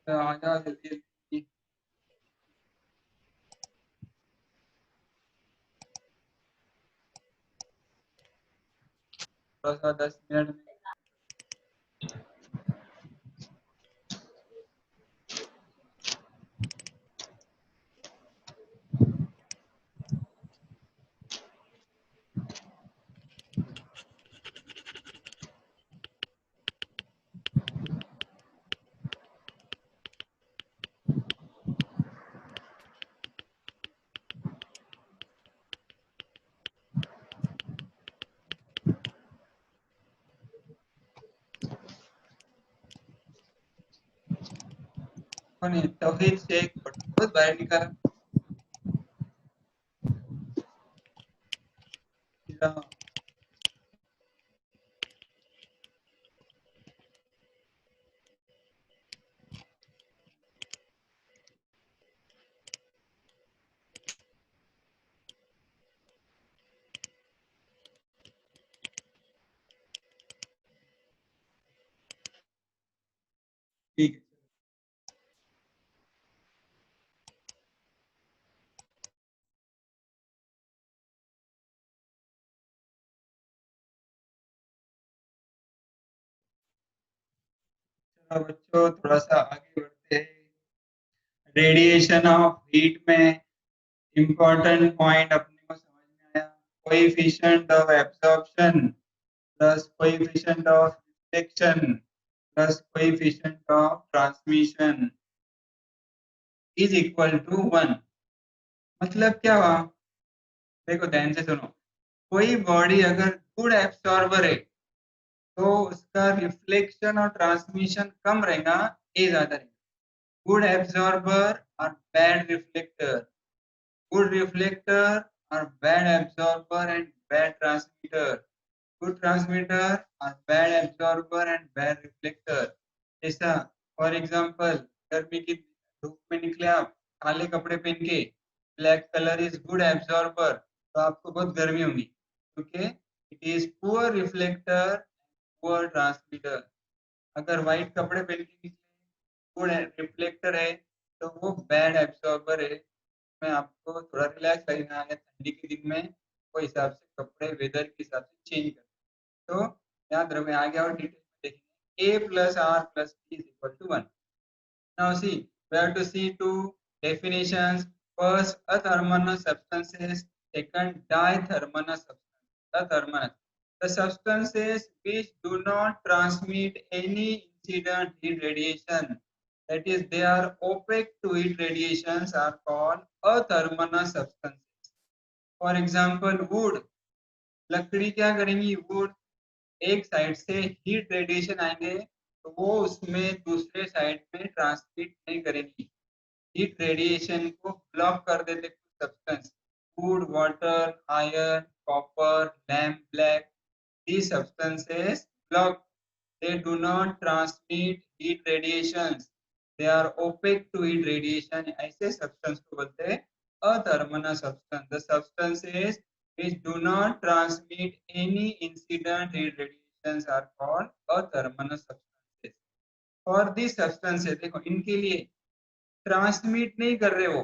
आजा जल्दी जल्दी। थोड़ा सा 10 मिनट में। कौन है? तौहीद शेख बहुत बाहर निकाला। ठीक है। चलो बच्चों थोड़ा सा आगे बढ़ते हैं। रेडिएशन ऑफ हीट में इम्पोर्टेंट पॉइंट अपने को समझ में आया। Coefficient of absorption plus coefficient of reflection plus coefficient of transmission is equal to 1। मतलब क्या हुआ? देखो ध्यान से सुनो। कोई बॉडी अगर गुड एब्सॉर्बर है तो उसका रिफ्लेक्शन और ट्रांसमिशन कम रहेगा, ए ज्यादा रहेगा। गुड एब्सॉर्बर और bad reflector, good reflector or bad absorber and bad transmitter, good transmitter or bad absorber and bad reflector। ऐसा फॉर एग्जांपल गर्मी की धूप में निकले आप काले कपड़े पहन के, black colour is good absorber, तो आपको बहुत गर्मी होगी क्योंकि it is poor reflector, poor transmitter. अगर व्हाइट कपड़े पहन के निकले, गुड रिफ्लेक्टर है, तो वो बैड एब्जॉर्बर है। में आपको थोड़ा रिलैक्स लगना है ठंडी के दिन में, वो हिसाब से कपड़े वेदर के हिसाब से चेंज कर। तो याद रखें आगे और डिटेल में देखेंगे। A plus R plus T is equal to 1। Now see, we have to see two definitions. First, athermal substances. Second, dithermal substances. Athermal, the substances which do not transmit any incident heat radiation, that is they are opaque to heat radiations, are called athermal substances। For example, wood, लकड़ी क्या करेंगी? Would एक side से heat radiation आएंगे तो वो उसमें दूसरे साइड में ट्रांसमिट नहीं करेंगी, हीट रेडिएशन को ब्लॉक कर देते कुछ substance. Would, water, iron, copper, lamp black, these substances block, they do not transmit heat radiations, they are opaque to heat radiation। ऐसे सब्सटेंस को बोलते हैं अथर्मल substance. The substances which do not transmit any incident heat radiations are called athermal substances। और these substances देखो इनके लिए transmit नहीं कर रहे, वो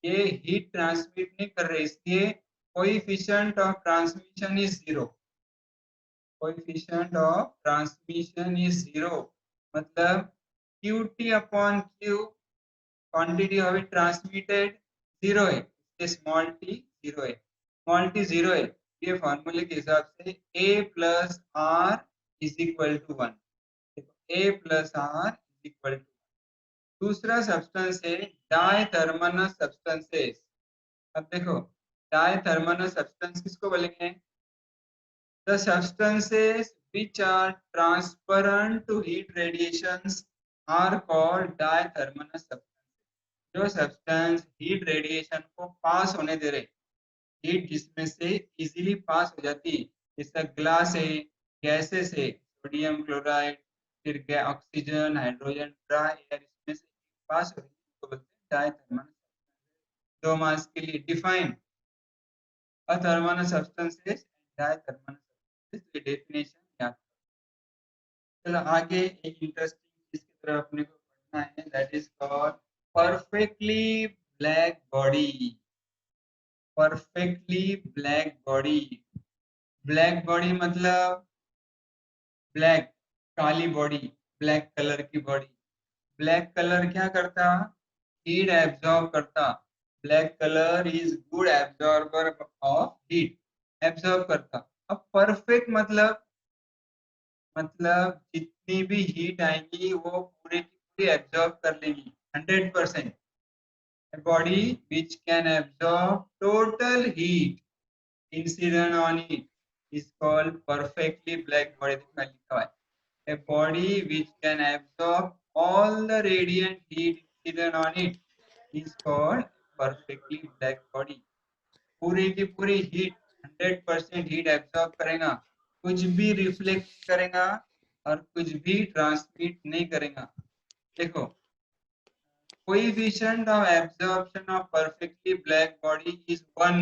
ये हीट ट्रांसमिट नहीं कर रहे, इसलिए coefficient of transmission is 0। Coefficient of transmission is 0, मतलब QT upon Q, quantity of it transmitted 0 है, इसलिए स्मॉल t 0 है। स्मॉल t 0 है, ये फॉर्मूले के हिसाब से A plus R is equal to 1। देखो A plus R is equal to. दूसरा सब्सटेंस है डायथर्मल सब्सटेंसेस। अब देखो डायथर्मल सब्सटेंस किसको बोलेंगे? The substances which are transparent to heat radiations are called diathermal substances। जो सब्सटेंस हीट रेडिएशन को पास होने दे रहे, हीट जिसमें से इजीली पास हो जाती, जैसा ग्लास है, गैसेस है, सोडियम क्लोराइड, फिर ऑक्सीजन, हाइड्रोजन, ड्राई एयर, इसमें से पास हो रही है तो बोलते हैं डायथर्मल। दो मास के लिए define A thermal substance is dithermal substance. ये डेफिनेशन याद। चलो आगे एक इंटरेस्टिंग चीज की तरफ अपने को पढ़ना है, that is called perfectly black body. Perfectly black body. Black body मतलब ब्लैक, काली बॉडी, ब्लैक कलर की बॉडी। ब्लैक कलर क्या करता? हीट एब्जॉर्ब करता। Black colour is good absorber of heat, absorb करता। अब परफेक्ट मतलब जितनी भी हीट आएगी वो पूरी की पूरी एब्जॉर्ब कर लेगी 100%। A body which can absorb total heat incident on it is called perfectly black body। देखो लिखा हुआ है, a body which can absorb all the radiant heat incident on it is called perfectly black body। पूरी की पूरी heat 100% heat absorb करेगा, कुछ भी रिफ्लेक्ट करेगा और कुछ भी ट्रांसमिट नहीं करेगा। देखो, coefficient of absorption of perfectly black body is 1।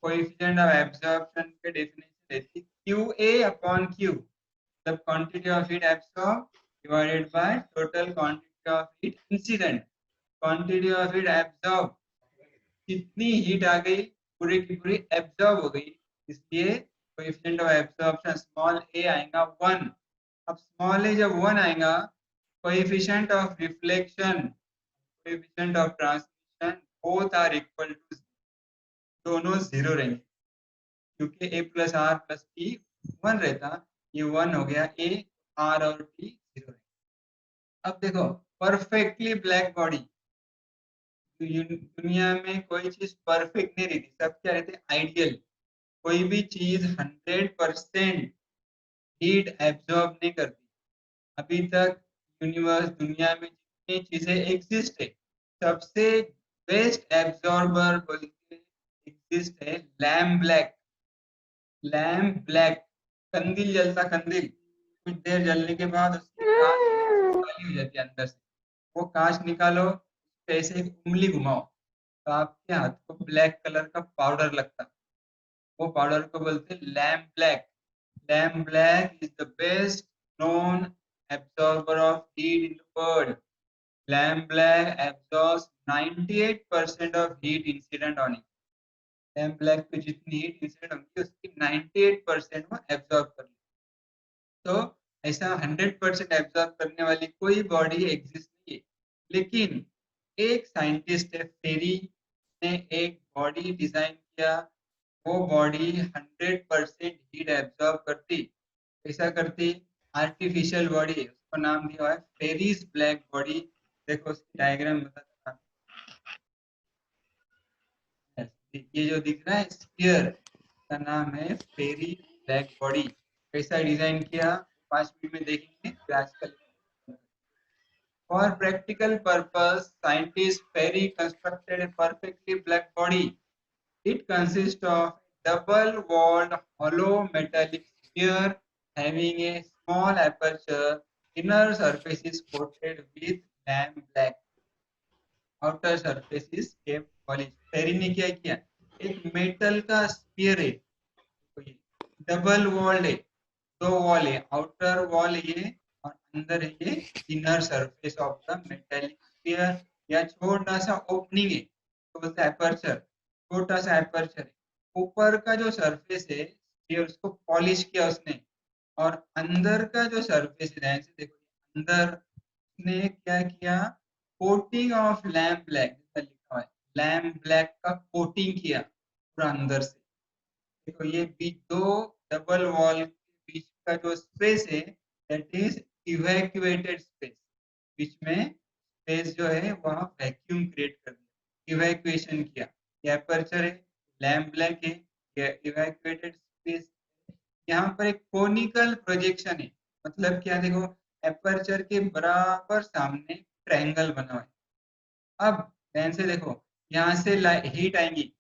coefficient of absorption के definition रहती है QA upon Q, the quantity of heat absorbed divided by total quantity of heat incident। quantity of heat absorbed, कितनी heat आ गई, पूरी की पूरी absorb हो गई, इसलिए coefficient of absorption small a आएगा 1। अब स्मॉल a जब 1 आएगा, coefficient of reflection, coefficient of transmission both are equal to, दोनों जीरो रहेंगे, क्योंकि a plus R plus T 1 रहता, ये 1 हो गया, a r और t जीरो रहेंगे। अब देखो, परफेक्टली ब्लैक बॉडी, दुनिया में कोई चीज परफेक्ट नहीं रहती, सब क्या रहते हैं? आइडियल। कोई भी चीज 100% हीट एब्जॉर्ब नहीं करती। अभी तक यूनिवर्स, दुनिया में जितनी चीजें एग्जिस्ट है, सबसे बेस्ट एब्जॉर्बर बोल के एग्जिस्ट है लैम्प ब्लैक। लैम्प ब्लैक, कंदील जलता, कंदील कुछ देर जलने के बाद उसकी कांच काली हो जाती है अंदर से। वो कांच निकालो, पे ऐसे एक उंगली घुमाओ तो आपके हाथ को ब्लैक कलर का पाउडर लगता। वो पाउडर को बोलते हैं lamp black. Lamp black is the best known absorber of heat in the world। Lamp black absorbs 98% of heat incident on it। Lamp black पे जितनी हीट इंसिडेंट होगी उसकी 98% वो एब्जॉर्ब कर लेती। तो ऐसा 100% एब्जॉर्ब करने वाली कोई बॉडी एग्जिस्ट नहीं है, लेकिन एक साइंटिस्ट है फेरी ने एक बॉडी डिजाइन किया, वो बॉडी 100% हीट एब्जॉर्ब करती। ऐसा करती, आर्टिफिशियल बॉडी है, उसको नाम दिया हुआ है फेरीज ब्लैक बॉडी। देखो उसकी डायग्राम बताता हूँ। ये जो दिख रहा है स्फीयर, का नाम है फेरी ब्लैक बॉडी। कैसा डिजाइन किया 5 मिनट में देखेंगे, फिर आजकल। For practical purpose, scientists Perry constructed a perfectly black body। It consists of double-walled hollow metallic sphere having a small aperture. Inner surface is coated with lamp black. Outer surface is kept polished। Ferry ने क्या किया, एक metal का sphere है, double walled है, दो wall है, outer wall ये और अंदर है ये inner surface of the metallic sphere, या छोटा सा ओपनिंग है तो बोलते हैं एपर्चर, छोटा सा एपर्चर है। ऊपर का जो सरफेस है ये उसको पॉलिश किया उसने, और अंदर का जो सरफेस है, देखो अंदर ने क्या किया, कोटिंग ऑफ लैम्प ब्लैक, लिखा हुआ है लैम्प ब्लैक का कोटिंग किया पूरा अंदर से। देखो ये बीच दो डबल वॉल के बीच का जो स्पेस है दैट इज इवैक्यूएटेड स्पेस। बीच में स्पेस जो है वहां वैक्यूम क्रिएट कर दिया, इवैक्यूएशन किया। ये अपर्चर है, लैम्प ब्लैक है, ये इवैक्यूएटेड स्पेस। यहाँ पर एक कोनिकल प्रोजेक्शन है, मतलब क्या, देखो एपर्चर के बराबर सामने ट्रायंगल बना हुआ है। अब ध्यान से देखो, यहाँ से हीट आएंगी,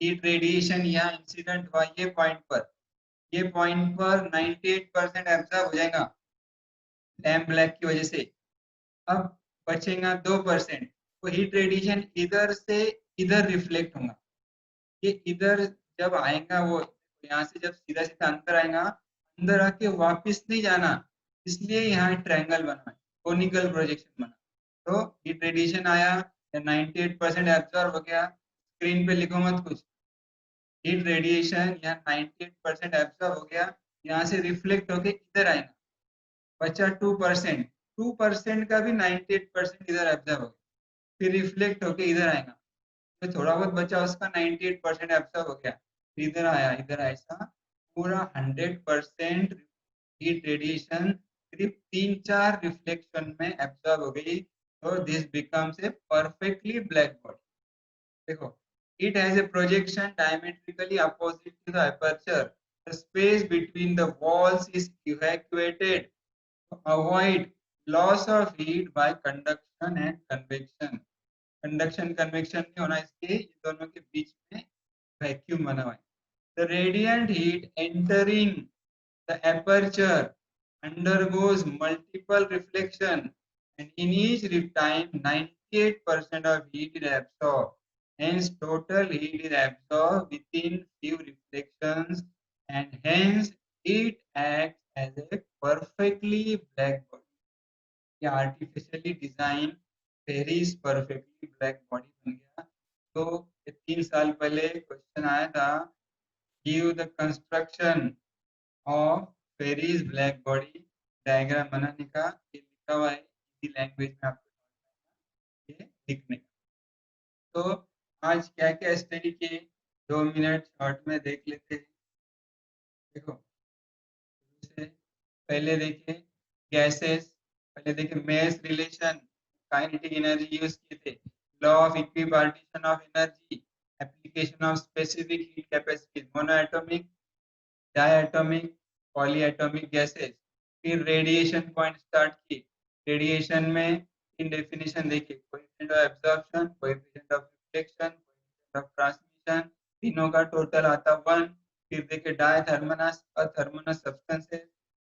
हीट रेडिएशन यहाँ इंसिडेंट हुआ ये पॉइंट पर, ये पॉइंट पर 98% एब्जॉर्ब हो जाएगा लैम्प ब्लैक की वजह से। अब बचेगा 2%, तो हीट रेडिएशन इधर से इधर रिफ्लेक्ट होगा। ये इधर जब आएगा वो यहाँ से जब सीधा सीधा अंदर आएगा, अंदर आके वापस नहीं जाना, इसलिए यहाँ ट्रायंगल बना है, कोनिकल प्रोजेक्शन बना। तो हीट रेडिएशन आया, 98% एब्जॉर्ब हो गया, स्क्रीन पे लिखो मत कुछ, हीट रेडिएशन यहाँ 98% एब्जॉर्ब हो गया, यहाँ से रिफ्लेक्ट होके इधर आएगा, बचा 2%, 2% का भी 98% इधर एब्जॉर्ब हो गया, फिर रिफ्लेक्ट होके इधर आएगा, तो थोड़ा बहुत बचा उसका 98% एब्जॉर्ब हो गया, फिर इधर आया, इधर ऐसा पूरा 100% हीट रेडिएशन सिर्फ 3-4 रिफ्लेक्शन में एब्जॉर्ब हो गई, तो this becomes a perfectly black body. देखो, it has a projection diametrically opposite to the aperture. The space between the walls is evacuated to avoid loss of heat by conduction and convection. Conduction convection नहीं होना, इसके ये दोनों के बीच में vacuum बना हुआ है. The radiant heat entering the aperture undergoes multiple reflection, and in each time 98% of heat is absorbed. Hence, total heat is absorbed within few reflections, and hence it acts as a perfectly black body. ये artificially design Ferry's perfectly black body बन गया। तो 3 साल पहले question आया था, give the construction of Ferry's black body, diagram बनाने का, ये लिखा हुआ है इसी लैंग्वेज में, आपको ये लिखने का। तो आज क्या क्या स्टडी किए 2 मिनट शॉर्ट में देख लेते हैं। देखो, पहले देखे गैसेस, पहले देखे mass relation, kinetic energy use किए थे, law of equipartition of energy, application of specific heat capacities, monoatomic, diatomic, polyatomic gases. फिर रेडिएशन पॉइंट स्टार्ट किए, रेडिएशन में इन डेफिनेशन देखे, coefficient of absorption, coefficient of reflection, coefficient of transmission, तीनों का total आता 1। फिर देखे डायथर्मनस, अथर्मनस सब्सटेंसेस,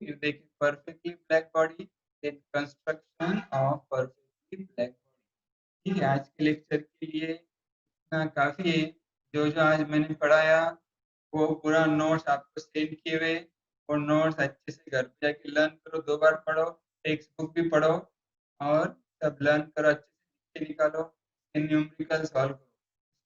फिर देखे perfectly black body, then construction of perfectly black body. ठीक है, आज के लेक्चर के लिए इतना काफी है। जो जो आज मैंने पढ़ाया वो पूरा नोट्स आपको सेंड किए हुए, और नोट्स अच्छे से घर पे जाके लर्न करो, 2 बार पढ़ो, टेक्स्ट बुक भी पढ़ो, और सब लर्न करो, अच्छे से लिख के निकालो, न्यूमेरिकल सॉल्व करो,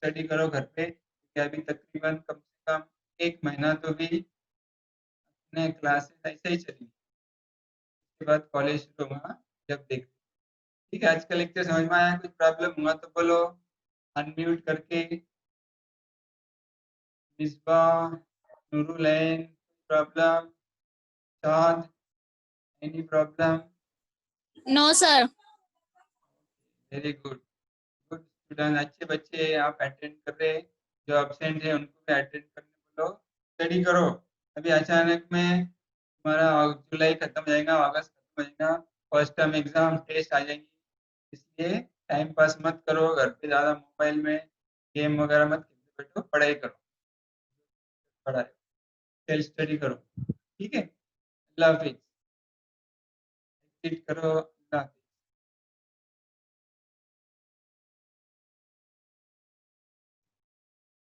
स्टडी करो घर पे, क्योंकि अभी तकरीबन कम से कम 1 महीना तो भी अपने क्लासेस ऐसे ही चलेंगी, उसके बाद कॉलेज शुरू होगा जब देखते। ठीक है, आज का लेक्चर समझ में आया? कुछ प्रॉब्लम हुआ तो बोलो अनम्यूट करके। Misba, Noorulain, problem? Shad, any problem? No sir. Very good, good student, अच्छे बच्चे आप अटेंड कर रहे हैं, जो एब्सेंट है उनको भी अटेंड करने बोलो, स्टडी करो। अभी अचानक में हमारा जुलाई खत्म हो जाएगा, अगस्त खत्म हो जाएगा, फर्स्ट टर्म एग्जाम टेस्ट आ जाएंगी, इसलिए टाइम पास मत करो घर पे, ज़्यादा मोबाइल में गेम वगैरह मत खेलते बैठो, पढ़ाई करो, पढ़ाई सेल्फ स्टडी करो। ठीक है, अल्लाह हाफिज, करो, अल्लाह हाफिज।